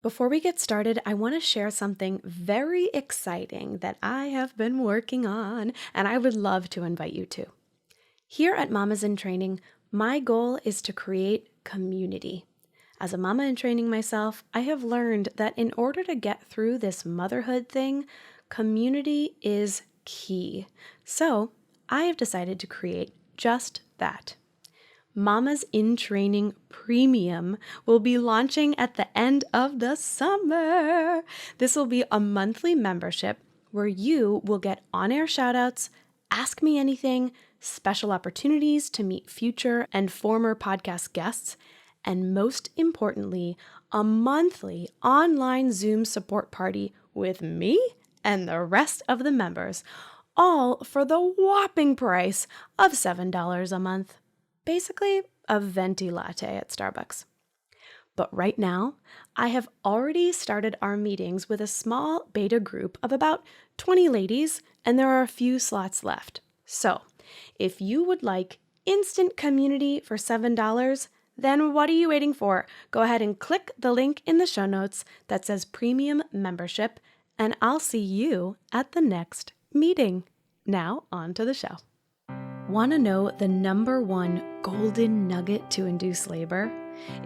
Before we get started, I want to share something very exciting that I have been working on, and I would love to invite you to. Here at Mamas in Training, my goal is to create community. As a mama in training myself, I have learned that in order to get through this motherhood thing, community is key. So I have decided to create just that. Mamas in Training Premium will be launching at the end of the summer. This will be a monthly membership where you will get on-air shoutouts, ask me anything, special opportunities to meet future and former podcast guests, and most importantly, a monthly online Zoom support party with me and the rest of the members, all for the whopping price of $7 a month. Basically, a venti latte at Starbucks. But right now, I have already started our meetings with a small beta group of about 20 ladies, and there are a few slots left. So, if you would like instant community for $7, then what are you waiting for? Go ahead and click the link in the show notes that says Premium Membership, and I'll see you at the next meeting. Now, on to the show. Want to know the number one golden nugget to induce labor?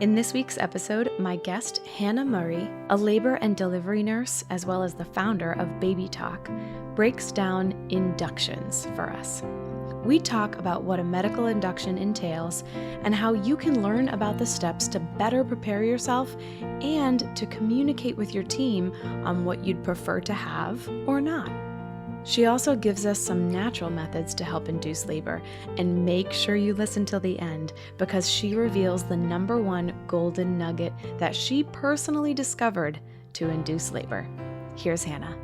In this week's episode, my guest, Hannah Murray, a labor and delivery nurse as well as the founder of Baby Talk, breaks down inductions for us. We talk about what a medical induction entails and how you can learn about the steps to better prepare yourself and to communicate with your team on what you'd prefer to have or not. She also gives us some natural methods to help induce labor, and make sure you listen till the end because she reveals the number one golden nugget that she personally discovered to induce labor. Here's Hannah.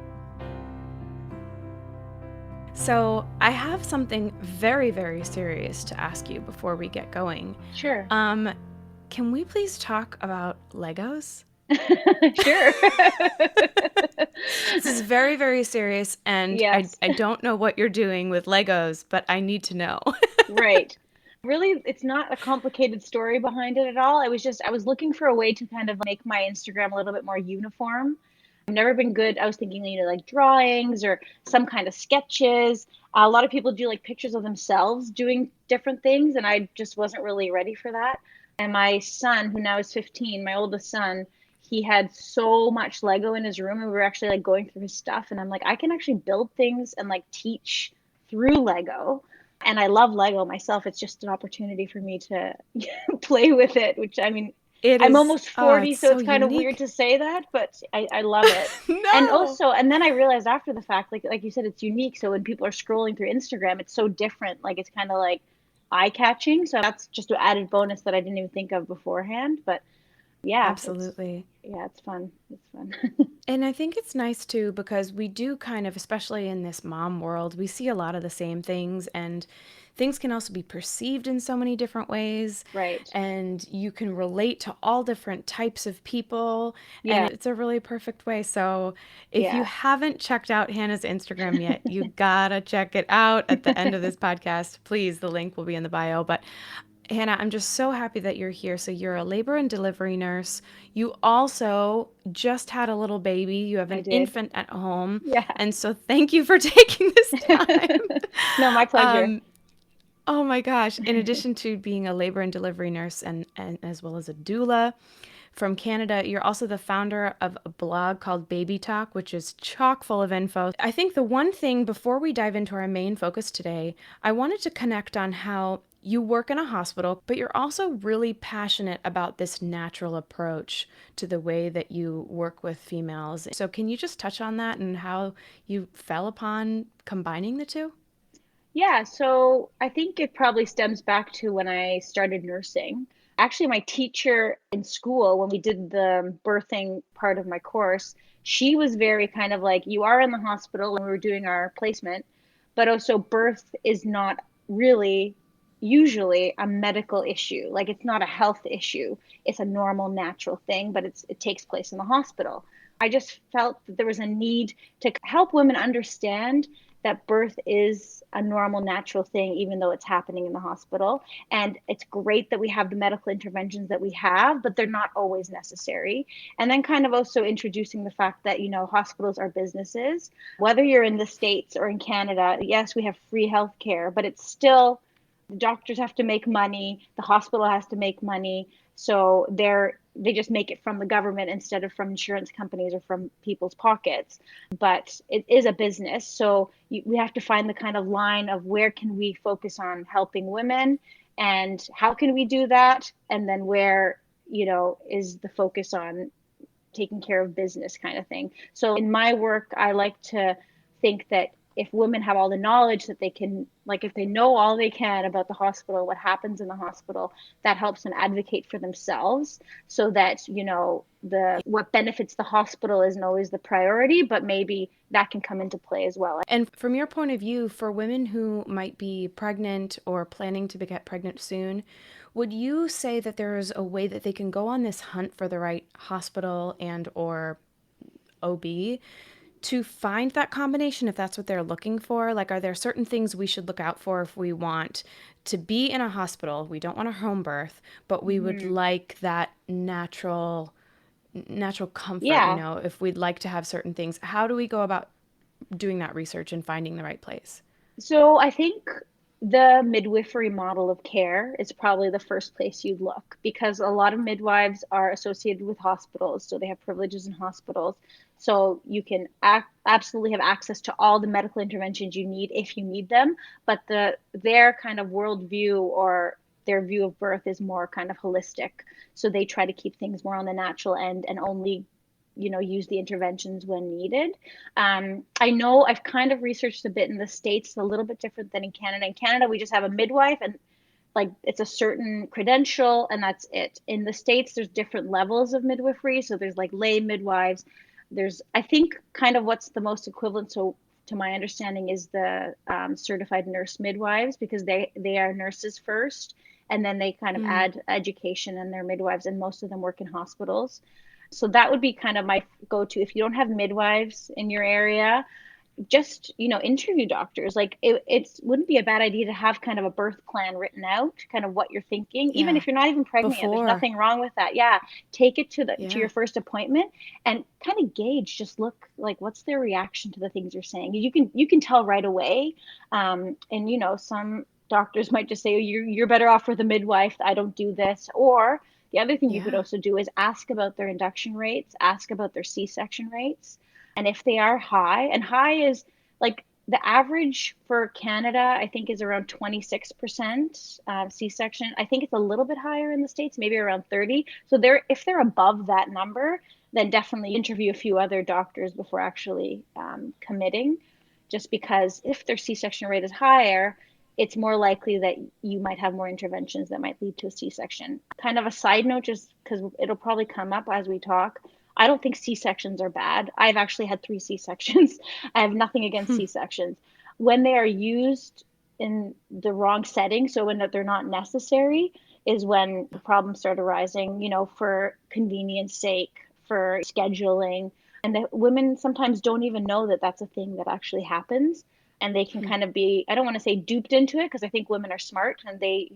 So I have something very, very serious to ask you before we get going. Sure. Can we please talk about Legos? Sure. This is very, very serious, and Yes. I don't know what you're doing with Legos, but I need to know. Right. Really, it's not a complicated story behind it at all. I was looking for a way to kind of make my Instagram a little bit more uniform. I've never been good. I was thinking, like drawings or some kind of sketches. A lot of people do like pictures of themselves doing different things, and I just wasn't really ready for that. And my son, who now is 15, my oldest son, he had so much Lego in his room, and we were actually like going through his stuff, and I'm like, I can actually build things and like teach through Lego. And I love Lego myself. It's just an opportunity for me to play with it, which I mean, It I'm is, almost oh, 40, it's so so it's kind of weird unique. to say that, but I love it. And No. also, and then I realized after the fact, like you said, it's unique. So when people are scrolling through Instagram, it's so different. Like it's kind of like eye-catching. So that's just an added bonus that I didn't even think of beforehand. But yeah, Absolutely. it's fun. It's fun. And I think it's nice too because we do kind of, especially in this mom world, we see a lot of the same things, and things can also be perceived in so many different ways. Right. And you can relate to all different types of people, and Yeah. it's a really perfect way. So if you Yeah. haven't checked out Hannah's Instagram yet, you gotta check it out at the end of this podcast. Please, the link will be in the bio. But Hannah, I'm just so happy that you're here. So you're a labor and delivery nurse. You also just had a little baby. You have I an did. infant at home. Yeah. And so thank you for taking this time. No, my pleasure. Um, oh my gosh. In addition to being a labor and delivery nurse and as well as a doula from Canada, you're also the founder of a blog called Baby Talk, which is chock full of info. I think the one thing before we dive into our main focus today, I wanted to connect on how you work in a hospital, but you're also really passionate about this natural approach to the way that you work with females. So can you just touch on that and how you fell upon combining the two? Yeah, so I think it probably stems back to when I started nursing. Actually, my teacher in school, when we did the birthing part of my course, she was very kind of like, you are in the hospital when we were doing our placement, but also birth is not really usually a medical issue. Like it's not a health issue. It's a normal, natural thing, but it takes place in the hospital. I just felt that there was a need to help women understand that birth is a normal, natural thing, even though it's happening in the hospital. And it's great that we have the medical interventions that we have, but they're not always necessary. And then kind of also introducing the fact that, hospitals are businesses. Whether you're in the States or in Canada, yes, we have free healthcare, but it's still, the doctors have to make money, the hospital has to make money. So they just make it from the government instead of from insurance companies or from people's pockets. But it is a business, so we have to find the kind of line of where can we focus on helping women and how can we do that, and then where is the focus on taking care of business kind of thing. So in my work, I like to think that if women have all the knowledge that they can, like if they know all they can about the hospital, what happens in the hospital, that helps them advocate for themselves so that, the what benefits the hospital isn't always the priority, but maybe that can come into play as well. And from your point of view, for women who might be pregnant or planning to get pregnant soon, would you say that there is a way that they can go on this hunt for the right hospital and or OB to find that combination if that's what they're looking for? Like, are there certain things we should look out for if we want to be in a hospital? We don't want a home birth, but we would like that natural comfort, Yeah. if we'd like to have certain things. How do we go about doing that research and finding the right place? So I think the midwifery model of care is probably the first place you'd look, because a lot of midwives are associated with hospitals, so they have privileges in hospitals. So you can absolutely have access to all the medical interventions you need if you need them, but their kind of worldview or their view of birth is more kind of holistic. So they try to keep things more on the natural end and only use the interventions when needed. I know I've kind of researched a bit in the States, a little bit different than in Canada. In Canada, we just have a midwife and like it's a certain credential and that's it. In the States, there's different levels of midwifery. So there's like lay midwives. There's, I think, kind of what's the most equivalent. So to my understanding is the certified nurse midwives, because they are nurses first and then they kind of add education and they're midwives, and most of them work in hospitals. So that would be kind of my go-to. If you don't have midwives in your area, just, interview doctors. Like it wouldn't be a bad idea to have kind of a birth plan written out, kind of what you're thinking, even Yeah. if you're not even pregnant yet, there's Before. nothing wrong with that. Yeah. Take it to Yeah. your first appointment and kind of gauge, just look like what's their reaction to the things you're saying. You can tell right away. And some doctors might just say, oh, you're better off with a midwife. I don't do this. Or the other thing you could Yeah. also do is ask about their induction rates, ask about their C-section rates. And if they are high, and high is like the average for Canada, I think is around 26% C-section. I think it's a little bit higher in the States, maybe around 30. So if they're above that number, then definitely interview a few other doctors before actually committing. Just because if their C-section rate is higher, it's more likely that you might have more interventions that might lead to a C-section. Kind of a side note, just because it'll probably come up as we talk. I don't think C-sections are bad. I've actually had 3 C-sections. I have nothing against C-sections. When they are used in the wrong setting, so when they're not necessary, is when the problems start arising, for convenience sake, for scheduling. And the women sometimes don't even know that that's a thing that actually happens. And they can kind of be, I don't want to say duped into it, because I think women are smart and they,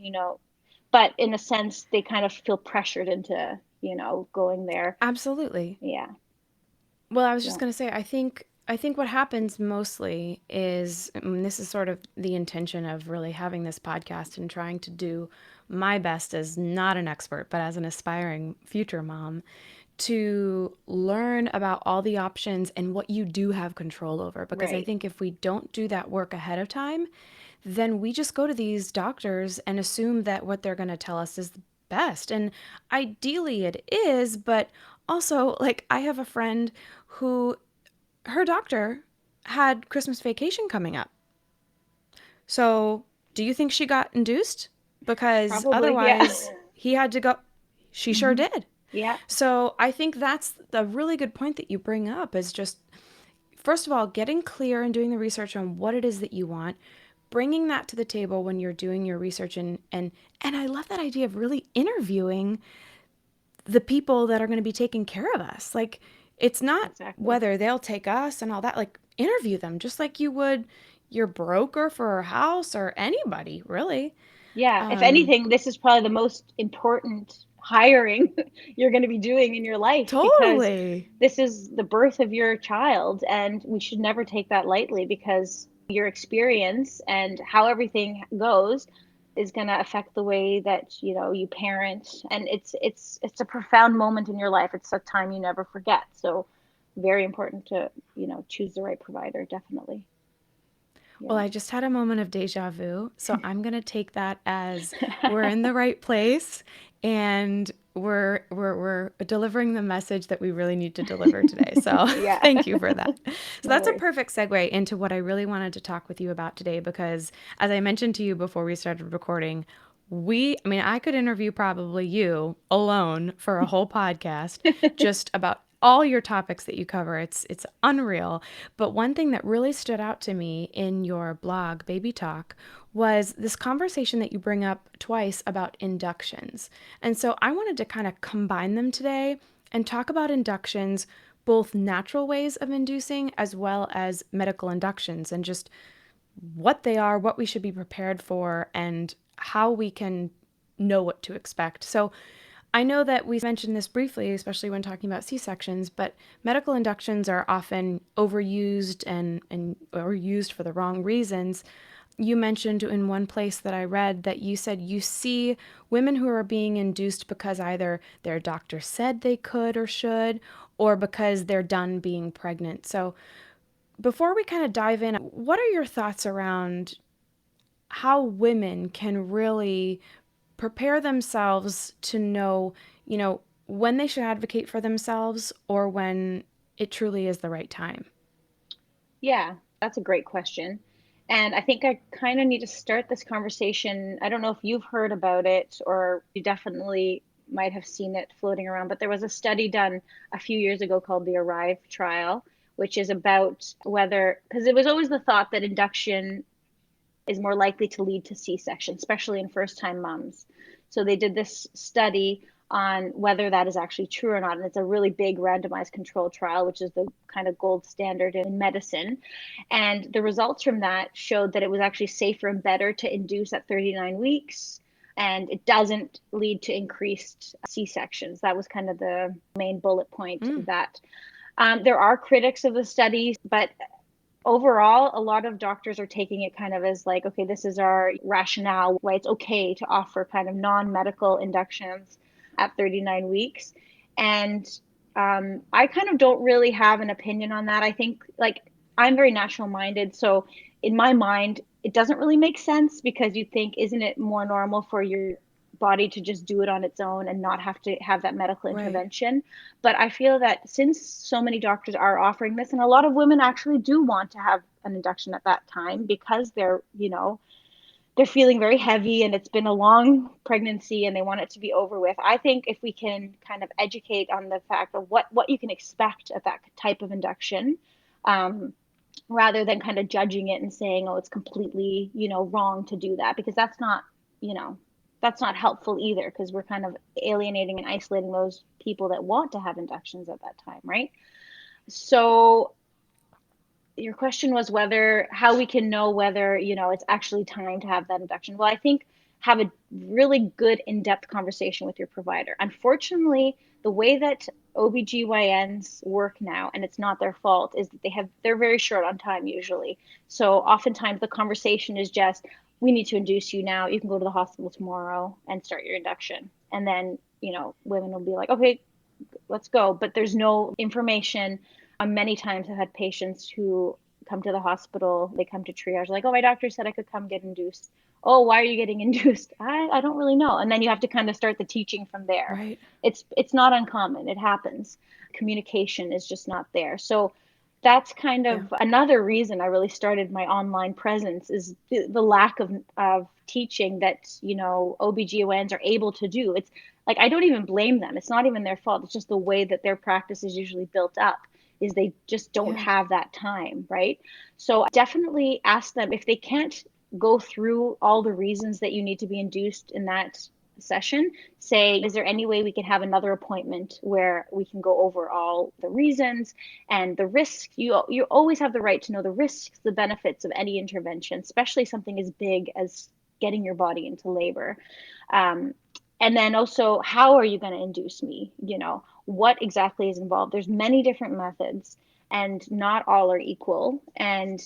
but in a sense, they kind of feel pressured into, going there. Absolutely. Yeah. Well, I was just Yeah. going to say, I think what happens mostly is, and this is sort of the intention of really having this podcast and trying to do my best as not an expert, but as an aspiring future mom, to learn about all the options and what you do have control over. Because I Right. think if we don't do that work ahead of time, then we just go to these doctors and assume that what they're going to tell us is the best. And ideally it is, but also, like, I have a friend who her doctor had Christmas vacation coming up. So, do you think she got induced? Because Probably. Yeah. otherwise, he had to go. She sure did. Yeah. So, I think that's a really good point that you bring up, is just, first of all, getting clear and doing the research on what it is that you want, bringing that to the table when you're doing your research, and I love that idea of really interviewing the people that are going to be taking care of us. Like, it's not Exactly. whether they'll take us and all that. Like, interview them just like you would, your broker for a house or anybody, really. Yeah, if Um, anything, this is probably the most important hiring you're going to be doing in your life, because totally. this is the birth of your child, and we should never take that lightly, because your experience and how everything goes is going to affect the way that, you parent, and it's a profound moment in your life. It's a time you never forget. So very important to, choose the right provider, definitely. Well, Yeah. I just had a moment of deja vu. So I'm going to take that as we're in the right place and we're delivering the message that we really need to deliver today. So Yeah. thank you for that. So No that's a worries. perfect segue into what I really wanted to talk with you about today because as I mentioned to you before we started recording, I mean, I could interview probably you alone for a whole podcast just about all your topics that you cover. It's unreal. But one thing that really stood out to me in your blog, Baby Talk, was this conversation that you bring up twice about inductions. And so I wanted to kind of combine them today and talk about inductions, both natural ways of inducing as well as medical inductions, and just what they are, what we should be prepared for, and how we can know what to expect. So I know that we mentioned this briefly, especially when talking about C-sections, but medical inductions are often overused and or used for the wrong reasons. You mentioned in one place that I read that you said you see women who are being induced because either their doctor said they could or should, or because they're done being pregnant. So before we kind of dive in, what are your thoughts around how women can really prepare themselves to know, when they should advocate for themselves or when it truly is the right time? Yeah, that's a great question. And I think I kind of need to start this conversation. I don't know if you've heard about it, or you definitely might have seen it floating around, but there was a study done a few years ago called the ARRIVE trial, which is about whether, because it was always the thought that induction is more likely to lead to C-section, especially in first-time moms. So they did this study on whether that is actually true or not. And it's a really big randomized control trial, which is the kind of gold standard in medicine. And the results from that showed that it was actually safer and better to induce at 39 weeks. And it doesn't lead to increased C-sections. That was kind of the main bullet point of Mm, that. There are critics of the studies, but overall, a lot of doctors are taking it kind of as like, okay, this is our rationale why it's okay to offer kind of non-medical inductions at 39 weeks. And I kind of don't really have an opinion on that. I think, like, I'm very natural minded. So in my mind, it doesn't really make sense, because you think, isn't it more normal for your body to just do it on its own and not have to have that medical right. intervention? But I feel that since so many doctors are offering this, and a lot of women actually do want to have an induction at that time, because they're feeling very heavy and it's been a long pregnancy and they want it to be over with. I think if we can kind of educate on the fact of what you can expect at that type of induction, um, rather than kind of judging it and saying, oh, it's completely, wrong to do that, because you know, that's not helpful either, because we're kind of alienating and isolating those people that want to have inductions at that time, right? So your question was whether how we can know whether, it's actually time to have that induction. Well, I think have a really good in-depth conversation with your provider. Unfortunately, the way that OBGYNs work now, and it's not their fault, is that they're very short on time usually. So oftentimes the conversation is just, we need to induce you now. You can go to the hospital tomorrow and start your induction. And then, women will be like, okay, let's go. But there's no information. Many times I've had patients who come to the hospital, they come to triage, like, oh, my doctor said I could come get induced. Oh, why are you getting induced? I don't really know. And then you have to kind of start the teaching from there. Right. It's not uncommon. It happens. Communication is just not there. So that's kind Yeah. of another reason I really started my online presence, is the lack of teaching that, OBGYNs are able to do. It's like, I don't even blame them. It's not even their fault. It's just the way that their practice is usually built up, is they just don't Yeah. have that time, right? So definitely ask them if they can't go through all the reasons that you need to be induced in that session, say, is there any way we can have another appointment where we can go over all the reasons and the risks? You always have the right to know the risks, the benefits of any intervention, especially something as big as getting your body into labor. And then also, how are you going to induce me? What exactly is involved? There's many different methods and not all are equal. And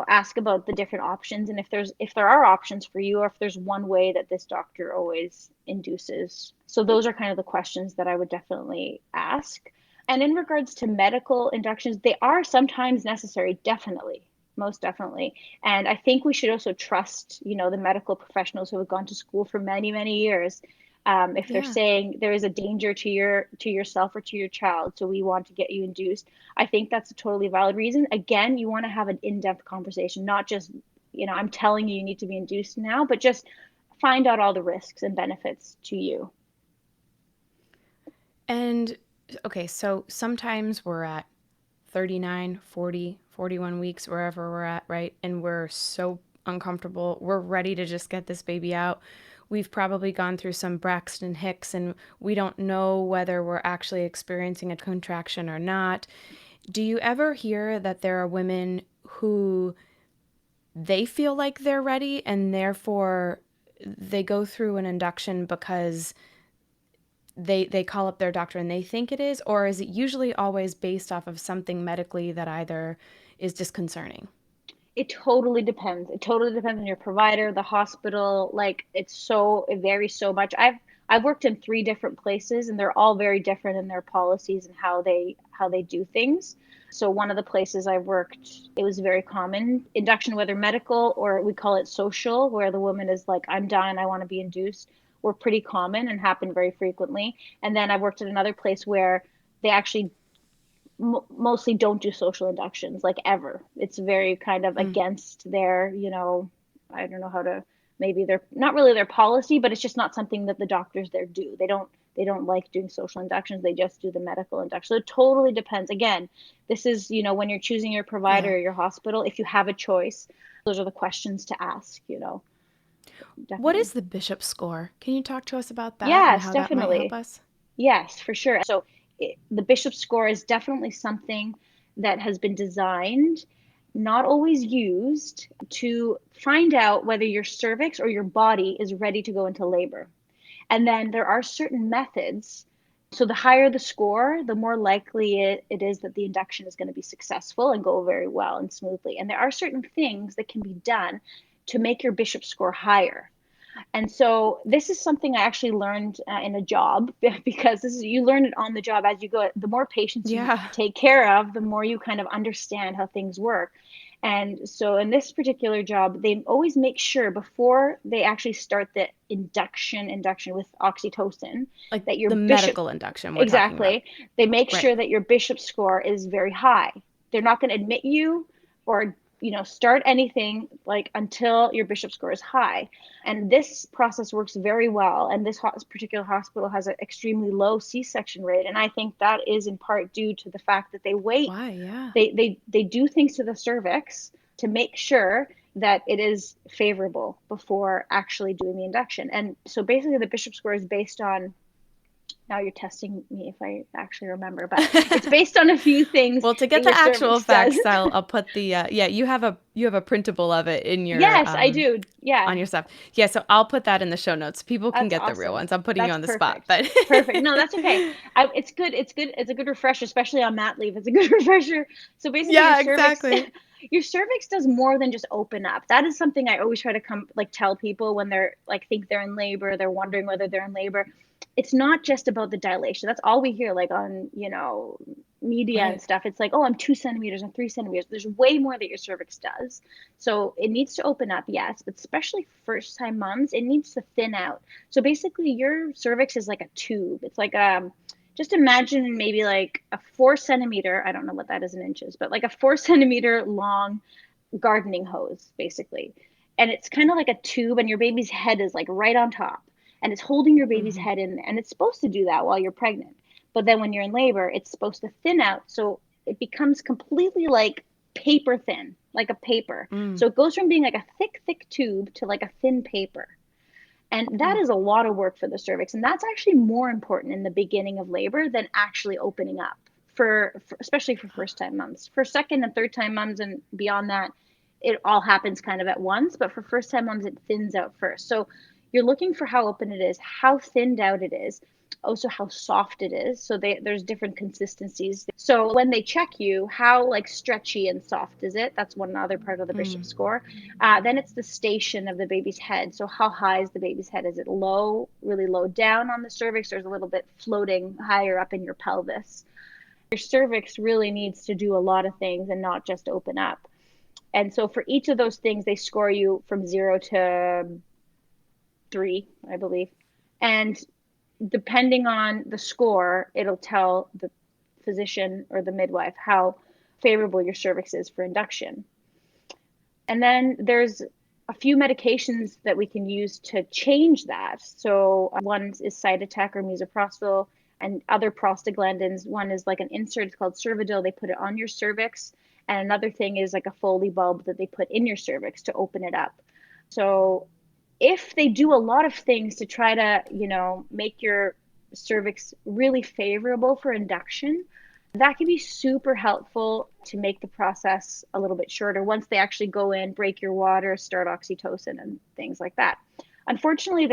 ask about the different options, and if there are options for you, or if there's one way that this doctor always induces. So those are kind of the questions that I would definitely ask. And in regards to medical inductions, they are sometimes necessary, definitely, most definitely. And I think we should also trust the medical professionals who have gone to school for many, many years. If they're Yeah. saying there is a danger to yourself or to your child, so we want to get you induced, I think that's a totally valid reason. Again, you want to have an in-depth conversation, not just, I'm telling you need to be induced now, but just find out all the risks and benefits to you. And okay, so sometimes we're at 39, 40, 41 weeks, wherever we're at, right? And we're so uncomfortable. We're ready to just get this baby out. We've probably gone through some Braxton Hicks and we don't know whether we're actually experiencing a contraction or not. Do you ever hear that there are women who they feel like they're ready and therefore they go through an induction because they call up their doctor and they think it is, or is it usually always based off of something medically that either is disconcerting? It totally depends. It totally depends on your provider, the hospital. Like it varies so much. I've worked in 3 different places and they're all very different in their policies and how they do things. So one of the places I worked, it was very common induction, whether medical or we call it social, where the woman is like, I'm done, I want to be induced, were pretty common and happened very frequently. And then I worked at another place where they actually mostly don't do social inductions, like, ever. It's very kind of Mm, against their, I don't know how to, maybe they're not really their policy, but it's just not something that the doctors there do. They don't like doing social inductions. They just do the medical induction. So it totally depends. Again, this is, when you're choosing your provider yeah. or your hospital, if you have a choice, those are the questions to ask, What definitely. is the Bishop score? Can you talk to us about that and Yes, how that might help definitely. us? Yes, for sure. So the Bishop score is definitely something that has been designed, not always used, to find out whether your cervix or your body is ready to go into labor. And then there are certain methods. So the higher the score, the more likely it is that the induction is going to be successful and go very well and smoothly. And there are certain things that can be done to make your Bishop score higher. And so this is something I actually learned in a job, because you learn it on the job as you go. The more patients you Yeah. take care of, the more you kind of understand how things work. And so in this particular job, they always make sure before they actually start the induction with oxytocin Like that your the bishop, medical induction we're talking about. exactly, they make Right. sure that your bishop score is very high. They're not going to admit you or start anything like until your bishop score is high. And this process works very well, and this particular hospital has an extremely low C-section rate, and I think that is in part due to the fact that they wait. Why? Yeah. They do things to the cervix to make sure that it is favorable before actually doing the induction. And so basically the bishop score is based on, now you're testing me if I actually remember, but it's based on a few things Well, to that get your the actual cervix does. facts, I'll put the yeah, you have a printable of it in your Yes, I do. on Yeah, your stuff. Yeah, so I'll put that in the show notes. People can that's get the real awesome. ones. I'm putting you That's on the spot, perfect. but Perfect. No, that's okay. It's good. It's good. It's a good refresher, especially on mat leave. It's a good refresher. So basically, your yeah, cervix, exactly. your cervix does more than just open up. That is something I always try to tell people when they're like think they're in labor, they're wondering whether they're in labor. It's not just about the dilation. That's all we hear, like on media and Right. stuff. It's like, oh, I'm 2 centimeters, I'm 3 centimeters. There's way more that your cervix does. So it needs to open up, yes, but especially first time moms, it needs to thin out. So basically, your cervix is like a tube. It's like just imagine maybe like a 4 centimeter. I don't know what that is in inches, but like a 4 centimeter long gardening hose, basically. And it's kind of like a tube, and your baby's head is like right on top, and it's holding your baby's Hmm. head in there. And it's supposed to do that while you're pregnant. But then when you're in labor, it's supposed to thin out. So it becomes completely like paper thin, like a paper. Mm. So it goes from being like a thick, thick tube to like a thin paper. And that is a lot of work for the cervix. And that's actually more important in the beginning of labor than actually opening up for especially for first time moms. For second and third time moms and beyond that, it all happens kind of at once. But for first time moms, it thins out first. So you're looking for how open it is, how thinned out it is, also how soft it is. So there's different consistencies. So when they check you, how like stretchy and soft is it? That's one other part of the Bishop score. Then it's the station of the baby's head. So how high is the baby's head? Is it low, really low down on the cervix, or is it a little bit floating higher up in your pelvis? Your cervix really needs to do a lot of things and not just open up. And so for each of those things, they score you from 0 to 3, I believe. And depending on the score, it'll tell the physician or the midwife how favorable your cervix is for induction. And then there's a few medications that we can use to change that. So one is Cytotec or misoprostol, and other prostaglandins. One is like an insert, it's called Cervidil. They put it on your cervix. And another thing is like a Foley bulb that they put in your cervix to open it up. So if they do a lot of things to try to, make your cervix really favorable for induction, that can be super helpful to make the process a little bit shorter once they actually go in, break your water, start oxytocin and things like that. Unfortunately,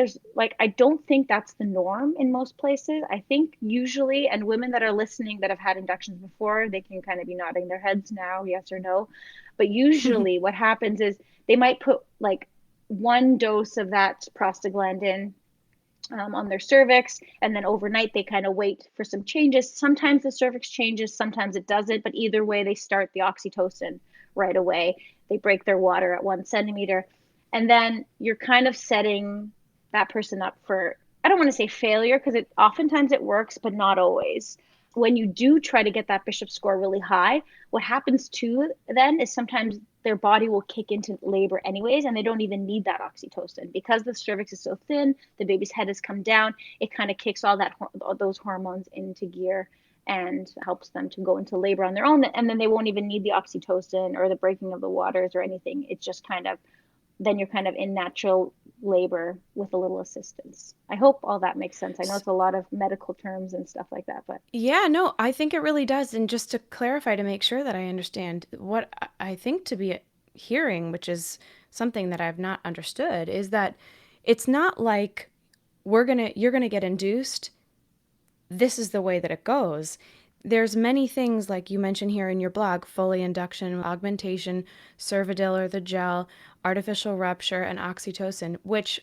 I don't think that's the norm in most places. I think usually, and women that are listening that have had inductions before, they can kind of be nodding their heads now, yes or no. But usually what happens is they might put like one dose of that prostaglandin on their cervix, and then overnight they kind of wait for some changes. Sometimes the cervix changes, sometimes it doesn't, but either way they start the oxytocin right away. They break their water at 1 centimeter, and then you're kind of setting that person up for, I don't want to say failure, because oftentimes it works, but not always. When you do try to get that Bishop score really high, what happens too then is sometimes their body will kick into labor anyways, and they don't even need that oxytocin because the cervix is so thin, the baby's head has come down. It kind of kicks all those hormones into gear and helps them to go into labor on their own, and then they won't even need the oxytocin or the breaking of the waters or anything. It's just kind of, then you're kind of in natural labor with a little assistance. I hope all that makes sense. I know it's a lot of medical terms and stuff like that, but Yeah, no, I think it really does. And just to clarify, to make sure that I understand, what I think to be hearing, which is something that I've not understood, is that it's not like you're gonna get induced. This is the way that it goes. There's many things like you mentioned here in your blog: Foley induction, augmentation, Cervidil or the gel, artificial rupture, and oxytocin, which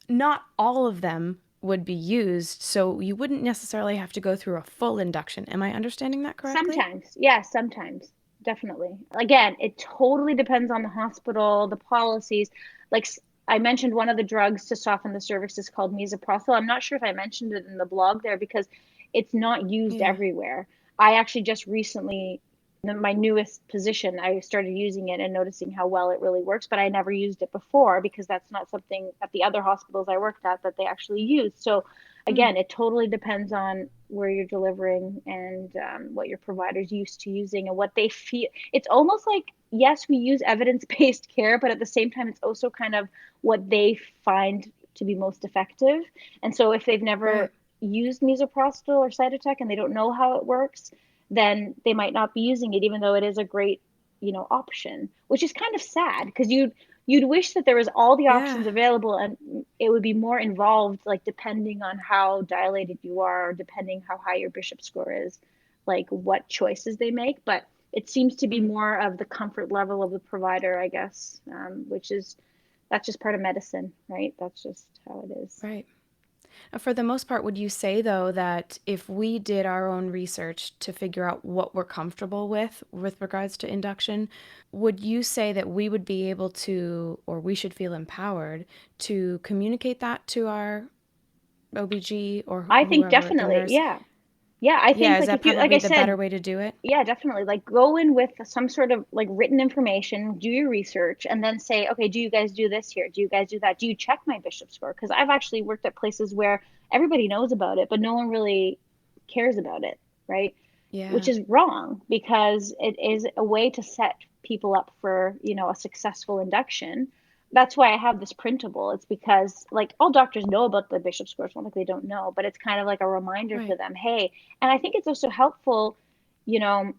not all of them would be used, so you wouldn't necessarily have to go through a full induction. Am I understanding that correctly? sometimes, yeah, sometimes, definitely. Again, it totally depends on the hospital, the policies. Like I mentioned, one of the drugs to soften the cervix is called misoprostol. I'm not sure if I mentioned it in the blog there because it's not used Yeah. everywhere. I actually just recently, my newest position, I started using it and noticing how well it really works, but I never used it before because that's not something at the other hospitals I worked at that they actually used. So Mm. again, it totally depends on where you're delivering and what your provider's used to using and what they feel. It's almost like, yes, we use evidence-based care, but at the same time, it's also kind of what they find to be most effective. And so if they've never Right. used misoprostol or Cytotec and they don't know how it works, then they might not be using it, even though it is a great, option, which is kind of sad because you'd wish that there was all the Yeah. options available and it would be more involved, like depending on how dilated you are, depending how high your Bishop score is, like what choices they make. But it seems to be Mm. more of the comfort level of the provider, I guess, that's just part of medicine, right? That's just how it is. Right. For the most part, would you say, though, that if we did our own research to figure out what we're comfortable with regards to induction, would you say that we would be able to, or we should feel empowered to communicate that to our OBG or I think whoever, the definitely, nurse? yeah. Yeah, I Yeah, think is like that if you, like probably I the better said, way to do it? yeah, definitely. Like go in with some sort of like written information, do your research, and then say, okay, do you guys do this here? Do you guys do that? Do you check my Bishop score? Because I've actually worked at places where everybody knows about it, but no one really cares about it, right? Which Yeah. is wrong because it is a way to set people up for, a successful induction. that's why I have this printable. It's because like all doctors know about the Bishop score. It's not like they don't know, but it's kind of like a reminder to Right. them, hey. And I think it's also helpful, you know,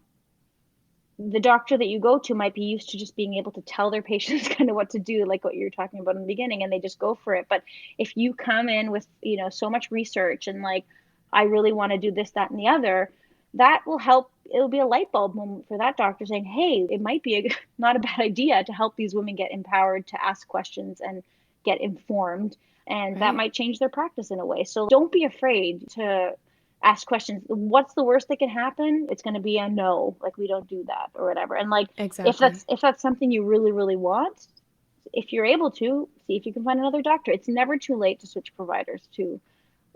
the doctor that you go to might be used to just being able to tell their patients kind of what to do, like what you were talking about in the beginning, and they just go for it. But if you come in with, so much research and like, I really want to do this, that, and the other, that will help. It'll be a light bulb moment for that doctor saying, hey, it might be not a bad idea to help these women get empowered to ask questions and get informed. And that Right. might change their practice in a way. So don't be afraid to ask questions. What's the worst that can happen? It's going to be a no, like we don't do that or whatever. And like Exactly. if that's something you really really want, if you're able to, see if you can find another doctor. It's never too late to switch providers too.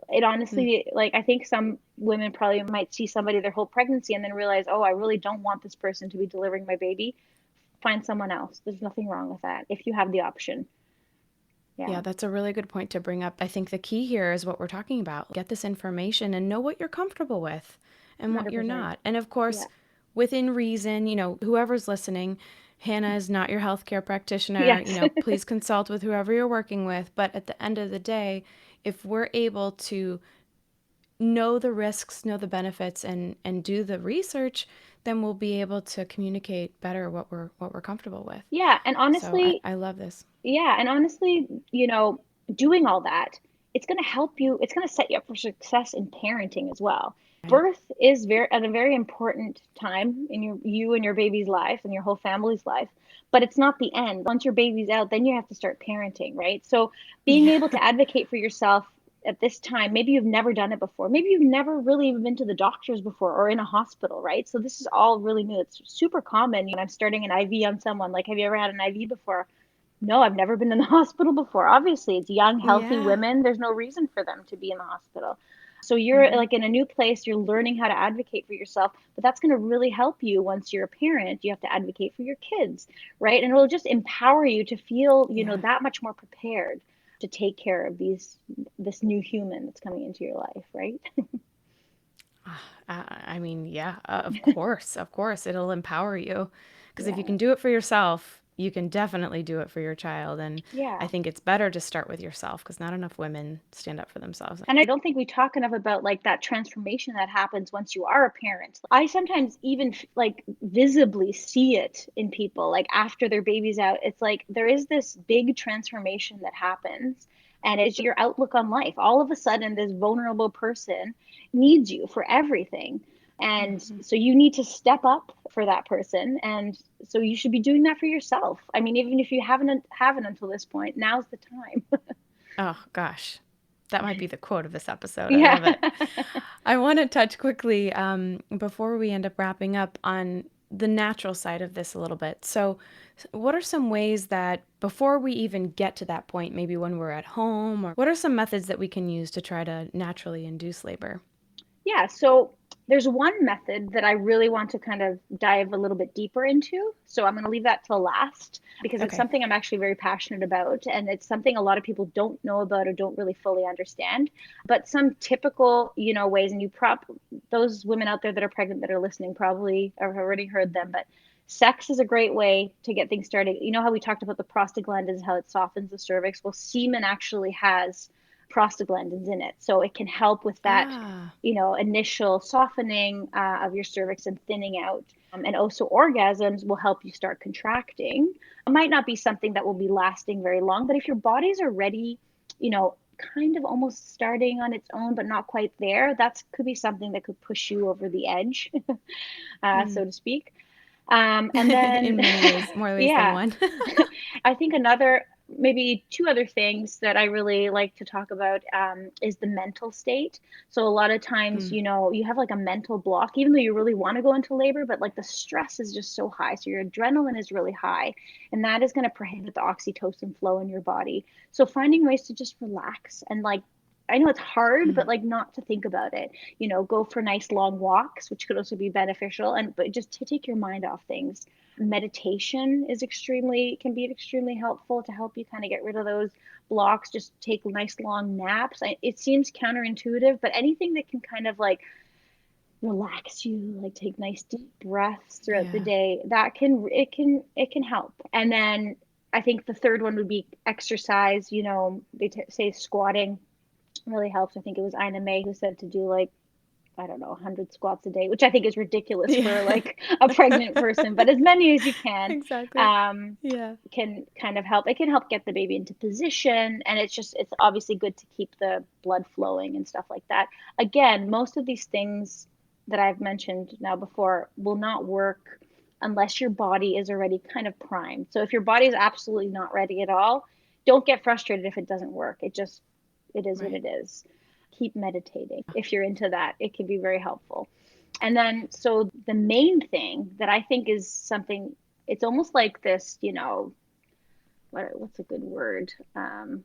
It Mm. honestly, like I think some women probably might see somebody their whole pregnancy and then realize, oh, I really don't want this person to be delivering my baby. Find someone else. There's nothing wrong with that if you have the option. Yeah. Yeah, that's a really good point to bring up. I think the key here is what we're talking about. Get this information and know what you're comfortable with and what you're 100%. not. And of course, Yeah. within reason, whoever's listening, Hannah is not your healthcare practitioner. Yes. Please consult with whoever you're working with. But at the end of the day, if we're able to know the risks, know the benefits, and do the research, then we'll be able to communicate better what we're comfortable with. Yeah, and So I, honestly, I love this. yeah, and honestly, doing all that, it's going to help you, it's going to set you up for success in parenting as well. Right. Birth is very at a very important time in you and your baby's life and your whole family's life, but it's not the end. Once your baby's out, then you have to start parenting, right? So being Yeah. able to advocate for yourself at this time, maybe you've never done it before. Maybe you've never really even been to the doctors before or in a hospital, right? So this is all really new. It's super common. I'm starting an IV on someone. Like, have you ever had an IV before? No, I've never been in the hospital before. Obviously, it's young, healthy Yeah. women. There's no reason for them to be in the hospital. So you're Hmm. like in a new place, you're learning how to advocate for yourself, but that's going to really help you once you're a parent. You have to advocate for your kids, right? And it'll just empower you to feel, Yeah. that much more prepared to take care of this new human that's coming into your life, right? I mean, yeah, of course, it'll empower you. Because if you Yeah. can do it for yourself, you can definitely do it for your child. And I Yeah. think it's better to start with yourself because not enough women stand up for themselves. And I don't think we talk enough about like that transformation that happens once you are a parent. I sometimes even like visibly see it in people like after their baby's out. It's like there is this big transformation that happens and it's your outlook on life. All of a sudden this vulnerable person needs you for everything. And Hmm. so you need to step up for that person and so you should be doing that for yourself. I mean even if you haven't until this point, now's the time. Oh, gosh. That might be the quote of this episode. I Yeah. love it. I want to touch quickly before we end up wrapping up on the natural side of this a little bit. So, what are some ways that before we even get to that point, maybe when we're at home, or what are some methods that we can use to try to naturally induce labor? Yeah, so there's one method that I really want to kind of dive a little bit deeper into. So I'm going to leave that till last because it's Okay. something I'm actually very passionate about. And it's something a lot of people don't know about or don't really fully understand. But some typical, ways, and those women out there that are pregnant that are listening probably have already heard them, but sex is a great way to get things started. You know how we talked about the prostaglandins, how it softens the cervix? Well, semen actually has prostaglandins in it. So it can help with that, Ah, initial softening of your cervix and thinning out. And also, orgasms will help you start contracting. It might not be something that will be lasting very long, but if your bodies are ready, kind of almost starting on its own, but not quite there, that could be something that could push you over the edge, mm. so to speak. And then, In many ways, more ways than yeah, one. I think maybe two other things that I really like to talk about is the mental state. So a lot of times, Mm. you have like a mental block, even though you really want to go into labor, but like the stress is just so high. So your adrenaline is really high, and that is going to prohibit the oxytocin flow in your body. So finding ways to just relax and like, I know it's hard, but Mm. like not to think about it. Go for nice long walks, which could also be beneficial, but just to take your mind off things. Meditation can be extremely helpful to help you kind of get rid of those blocks. Just take nice long naps. It seems counterintuitive, but anything that can kind of like relax you, like take nice deep breaths throughout the Yeah. day, that can it can help. And then I think the third one would be exercise. They say squatting really helps. I think it was Ina May who said to do like, I don't know, 100 squats a day, which I think is ridiculous for Yeah. like a pregnant person, but as many as you can Exactly. um, Yeah. can kind of help. It can help get the baby into position, and it's obviously good to keep the blood flowing and stuff like that. Again, most of these things that I've mentioned now before will not work unless your body is already kind of primed. So if your body is absolutely not ready at all, don't get frustrated if it doesn't work. It is what Right. it is. Keep meditating. If you're into that, it can be very helpful. And then, so the main thing that I think is something, it's almost like this, what's a good word?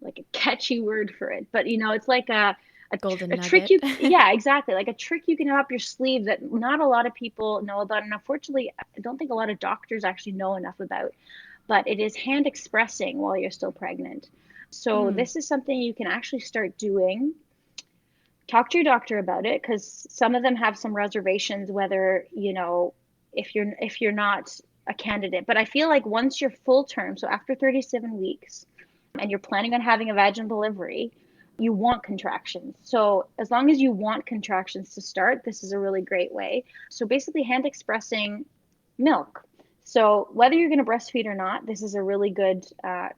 Like a catchy word for it. But, it's like Golden a trick nugget. yeah, exactly. Like a trick you can have up your sleeve that not a lot of people know about. And unfortunately, I don't think a lot of doctors actually know enough about, but it is hand expressing while you're still pregnant. So Mm, this is something you can actually start doing. Talk to your doctor about it, because some of them have some reservations whether, if you're not a candidate. But I feel like once you're full term, so after 37 weeks, and you're planning on having a vaginal delivery, you want contractions. So as long as you want contractions to start, this is a really great way. So basically, hand expressing milk. So whether you're going to breastfeed or not, this is a really good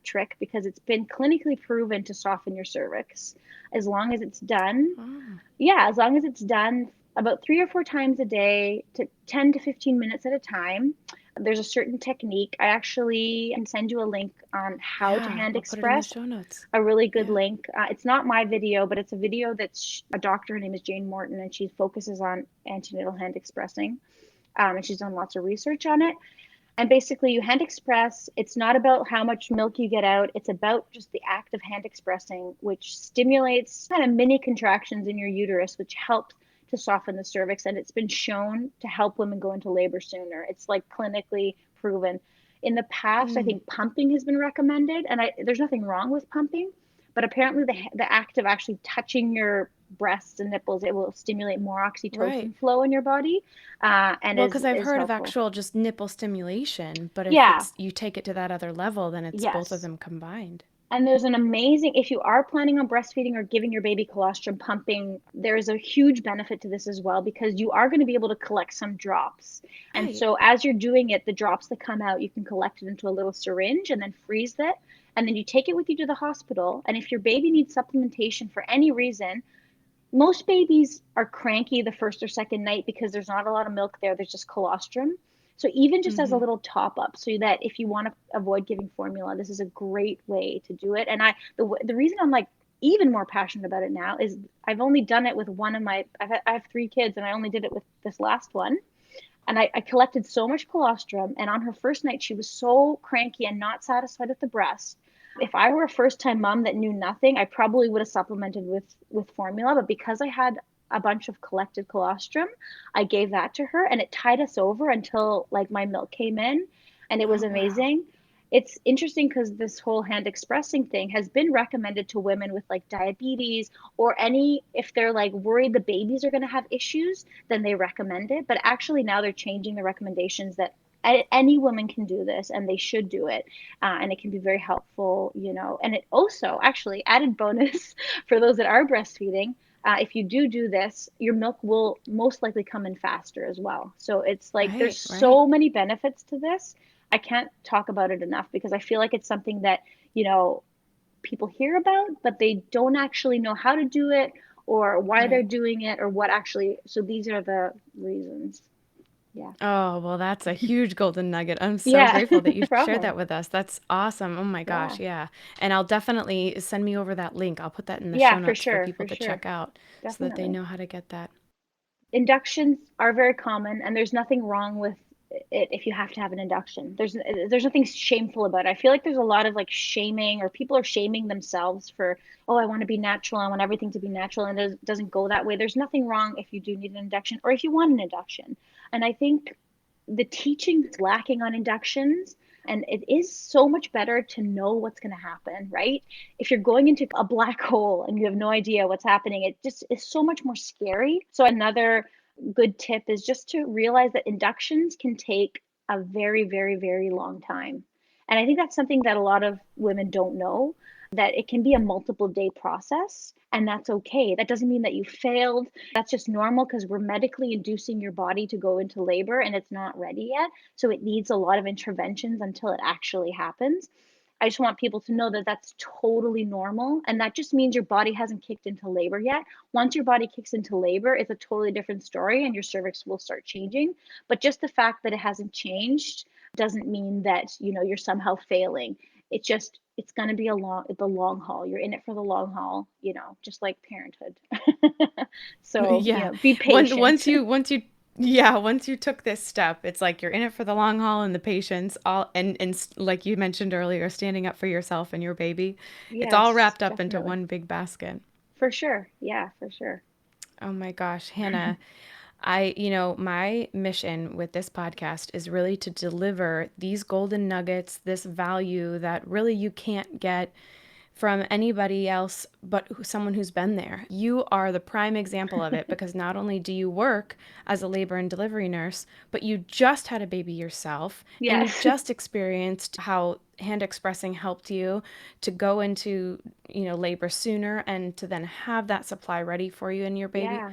trick, because it's been clinically proven to soften your cervix as long as it's done. oh, Yeah, as long as it's done about 3 or 4 times a day, to 10 to 15 minutes at a time. There's a certain technique. I actually can send you a link on how to yeah. hand I'll put it in the express, show notes. a really good Yeah. link. It's not my video, but it's a video that's a doctor. Her name is Jane Morton, and she focuses on antenatal hand expressing. And she's done lots of research on it. And basically, you hand express. It's not about how much milk you get out, it's about just the act of hand expressing, which stimulates kind of mini contractions in your uterus, which helps to soften the cervix. And it's been shown to help women go into labor sooner. It's like clinically proven. In the past, I Mm, think pumping has been recommended, and there's nothing wrong with pumping, but apparently the act of actually touching your breasts and nipples, it will stimulate more right. oxytocin flow in your body, and Well, is because I've is heard of helpful. actual just nipple stimulation, but if Yeah. it's you take it to that other level, then it's both of Yes. them combined. And there's an amazing, if you are planning on breastfeeding or giving your baby colostrum, pumping, there's a huge benefit to this as well, because you are going to be able to collect some drops. And Right. so as you're doing it, the drops that come out, you can collect it into a little syringe and then freeze it. And then you take it with you to the hospital. And if your baby needs supplementation for any reason, most babies are cranky the first or second night because there's not a lot of milk there. There's just colostrum. So even just as a Mm-hmm. little top up, so that if you want to avoid giving formula, this is a great way to do it. And the reason I'm like even more passionate about it now is I've only done it with one of my I have 3 kids, and I only did it with this last one. And I collected so much colostrum, and on her first night she was so cranky and not satisfied with the breast. If I were a first time mom that knew nothing, I probably would have supplemented with formula. But because I had a bunch of collected colostrum, I gave that to her, and it tied us over until like my milk came in, and it was Oh, wow. amazing. It's interesting because this whole hand expressing thing has been recommended to women with like diabetes, or any, if they're like worried the babies are going to have issues, then they recommend it. But actually now they're changing the recommendations that any woman can do this, and they should do it. And it can be very helpful. And it also, actually, added bonus for those that are breastfeeding, if you do this, your milk will most likely come in faster as well. So it's like there's Right, right. so many benefits to this. I can't talk about it enough, because I feel like it's something that, you know, people hear about, but they don't actually know how to do it, or why they're Right. doing it, or what actually. So these are the reasons. Yeah. Oh, well, that's a huge golden nugget. I'm so Yeah. grateful that you No shared problem. that with us. That's awesome. Oh my Yeah. gosh, yeah. And I'll definitely send me over that link. I'll put that in the Yeah, show for notes for sure. people For to sure. check out so that they Definitely. know how to get that. Inductions are very common, and there's nothing wrong with it if you have to have an induction. There's nothing shameful about it. I feel like there's a lot of like shaming, or people are shaming themselves for, oh, I want to be natural, I want everything to be natural, and it doesn't go that way. There's nothing wrong if you do need an induction, or if you want an induction. And I think the teaching is lacking on inductions, and it is so much better to know what's going to happen, right? If you're going into a black hole and you have no idea what's happening, it just is so much more scary. So another good tip is just to realize that inductions can take a very, very, very long time. And I think that's something that a lot of women don't know, that it can be a multiple day process, and that's okay. That doesn't mean that you failed. That's just normal because we're medically inducing your body to go into labor and it's not ready yet. So it needs a lot of interventions until it actually happens. I just want people to know that that's totally normal. And that just means your body hasn't kicked into labor yet. Once your body kicks into labor, it's a totally different story and your cervix will start changing. But just the fact that it hasn't changed doesn't mean that, you're somehow failing. It's going to be the long haul. You're in it for the long haul, just like parenthood. So, Yeah. be patient. Once you took this step, it's like you're in it for the long haul and the patience, all and like you mentioned earlier, standing up for yourself and your baby. It's all Yes, wrapped up into definitely. one big basket. For sure. Yeah, for sure. Oh my gosh, Hannah, my mission with this podcast is really to deliver these golden nuggets, this value that really you can't get from anybody else but someone who's been there. You are the prime example of it because not only do you work as a labor and delivery nurse, but you just had a baby yourself and you Yes. just experienced how hand expressing helped you to go into, labor sooner and to then have that supply ready for you and your baby. Yeah.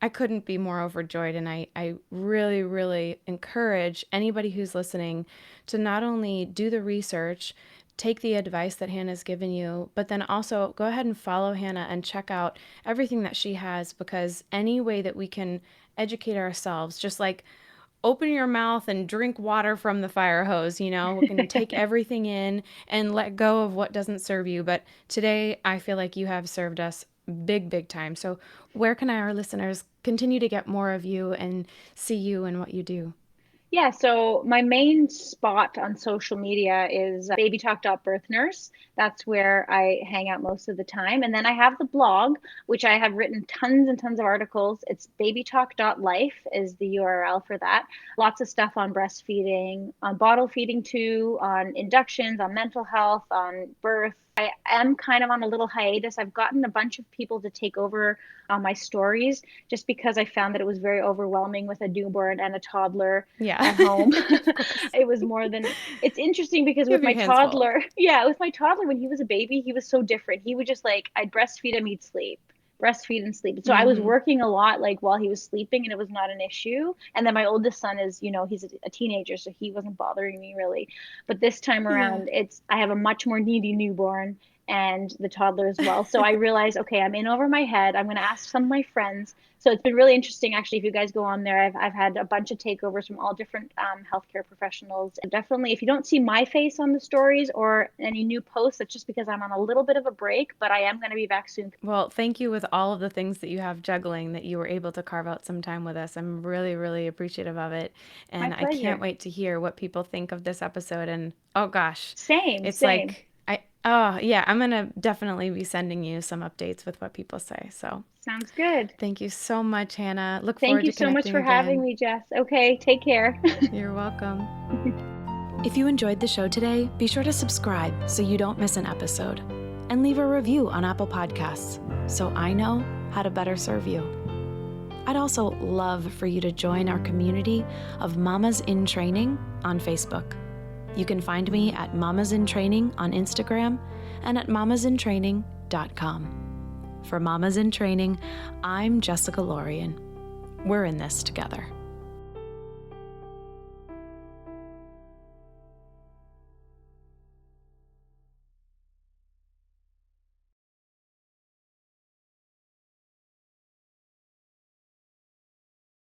I couldn't be more overjoyed. And I really, really encourage anybody who's listening to not only do the research, take the advice that Hannah's given you, but then also go ahead and follow Hannah and check out everything that she has, because any way that we can educate ourselves, just like open your mouth and drink water from the fire hose, we can take everything in and let go of what doesn't serve you. But today I feel like you have served us big, big time. So where can our listeners continue to get more of you and see you and what you do? Yeah, so my main spot on social media is babytalk.birthnurse. That's where I hang out most of the time. And then I have the blog, which I have written tons and tons of articles. It's babytalk.life is the URL for that. Lots of stuff on breastfeeding, on bottle feeding too, on inductions, on mental health, on birth. I am kind of on a little hiatus. I've gotten a bunch of people to take over my stories just because I found that it was very overwhelming with a newborn and a toddler Yeah. at home. Of course. It was more than it's interesting because You with have your my hands full. toddler, yeah, with my toddler when he was a baby, he was so different. He would just like I'd breastfeed him, he'd sleep. Breastfeed and sleep. So I was Mm-hmm. working a lot like while he was sleeping and it was not an issue. And then my oldest son is, he's a teenager, so he wasn't bothering me really. But this time Yeah. around, I have a much more needy newborn and the toddler as well. So I realized, okay, I'm in over my head. I'm going to ask some of my friends. So it's been really interesting, actually. If you guys go on there, I've had a bunch of takeovers from all different healthcare professionals. And definitely, if you don't see my face on the stories or any new posts, it's just because I'm on a little bit of a break, but I am going to be back soon. Well, thank you with all of the things that you have juggling that you were able to carve out some time with us. I'm really, really appreciative of it. My And I can't pleasure. wait to hear what people think of this episode. And oh gosh, Same, it's same. like, oh yeah, I'm going to definitely be sending you some updates with what people say. So Sounds good. thank you so much, Hannah. Look Thank forward you to so much connecting for having again. me, Jess. Okay, take care. You're welcome. If you enjoyed the show today, be sure to subscribe so you don't miss an episode. And leave a review on Apple Podcasts so I know how to better serve you. I'd also love for you to join our community of Mamas in Training on Facebook. You can find me at Mamas in Training on Instagram and at mamasintraining.com. For Mamas in Training, I'm Jessica Lorian. We're in this together.